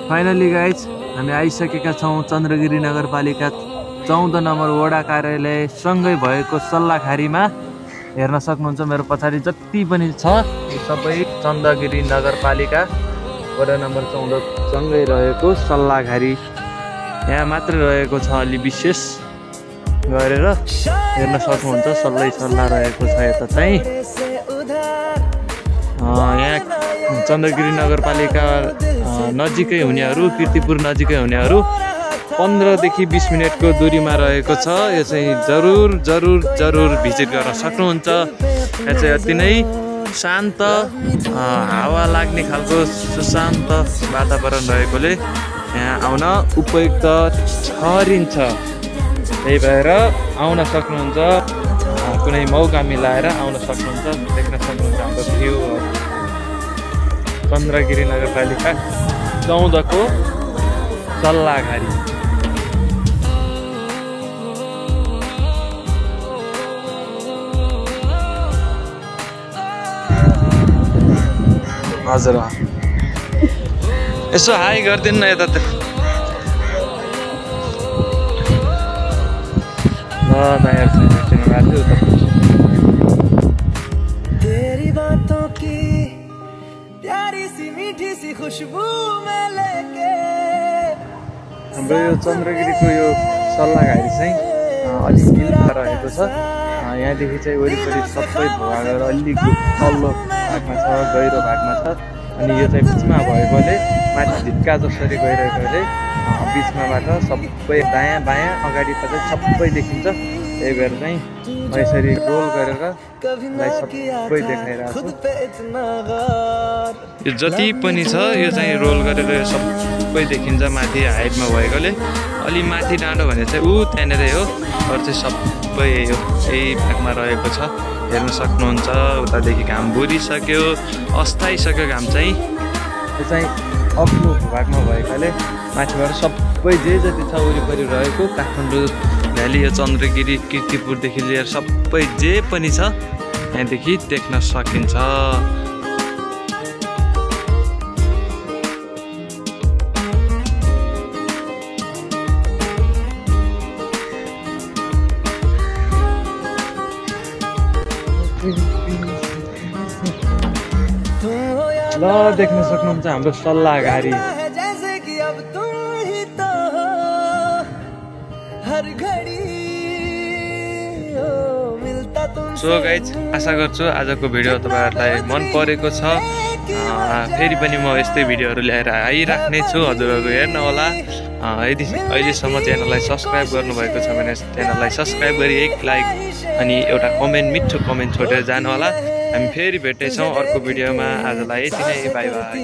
Finally guys हामी आइसकेका छौँ चन्द्रगिरी नगरपालिका 14 नम्बर वडा कार्यालय सँगै भएको सल्लाखारीमा। हेर्न सक्नुहुन्छ मेरो पछाडि जति पनि छ यो सबै चन्द्रगिरी नगरपालिका वडा नम्बर 14 सँगै रहेको सल्लाखारी। यहाँ मात्र रहेको छ अलि विशेष गरेर हेर्न सक्नुहुन्छ सल्लाह रहेको छ। यता चाहिँ यहाँ चन्द्रगिरी नगरपालिका नजिकै हुनेहरू, कीर्तिपुर नजिकै हुनेहरू 15 देखि 20 मिनटको दूरीमा रहेको छ। यो चाहिँ जरुर भिजिट गर्न सक्नुहुन्छ। यहाँ चाहिँ अति नै शान्त हावा लाग्ने खालको सुशान्त वातावरण रहेकोले यहाँ आउन उपयुक्त ठहरिन्छ। त्यही भएर आउन सक्नुहुन्छ, कुनै मौका मिलाएर आउन सक्नुहुन्छ। देख्न सक्नुहुन्छ हाम्रो भ्यू चन्द्रगिरी नगरपालिका 14 को सल्लाखारी। हजुर यसो हाई गरिदिनु न यता त। तेरी बातों की प्यारी सी मीठी सी खुशबू में लेके हाम्रो यो चन्द्रगिरीको यो सल्लाखारी चाहिँ अलिक मिल्खा रहेको छ। यहाँदेखि चाहिँ वरिपरि सबै भागहरू अलि तल्लो भागमा छ, गहिरो भागमा छ। अनि यो चाहिँ बिचमा भएकोले माथि ढिक्का जसरी गइरहेकोले बिचमाबाट सबै दायाँ बायाँ अगाडि पछि सबै देखिन्छ। त्यही भएर चाहिँ म यसरी रोल गरेर सबै देखाइरहेको छु। यो जति पनि छ यो चाहिँ रोल गरेर यो सबै देखिन्छ माथि हाइटमा भएकोले। अलि माथि डाँडो भने चाहिँ त्यहाँनिर हो, अरू चाहिँ सबै यो यही भागमा रहेको छ। हेर्न सक्नुहुन्छ उतादेखि घाम बुरिसक्यो, अस्ताइसक्यो घाम चाहिँ। यो चाहिँ अग्लो भागमा भएकाले माथिबाट सबै जे जति छ वरिपरि रहेको काठमाडौँ भ्याली, यो चन्द्रगिरी कीर्तिपुरदेखि लिएर सबै जे पनि छ यहाँदेखि देख्न सकिन्छ। ल देख्न सक्नुहुन्छ हाम्रो सल्लाखारी। सो गाइज आशा गर्छु आजको भिडियो तपाईँहरूलाई मन परेको छ। फेरि पनि म यस्तै भिडियोहरू ल्याएर आइराख्ने छु, हजुरहरू हेर्नु होला। यदि अहिलेसम्म च्यानललाई सब्सक्राइब गर्नुभएको छ भने च्यानललाई सब्सक्राइब गरी एक लाइक अनि एउटा कमेन्ट, मिठो कमेन्ट छोडेर जानु होला। हामी फेरि भेट्नेछौँ अर्को भिडियोमा। आजलाई यति नै, बाई बाई।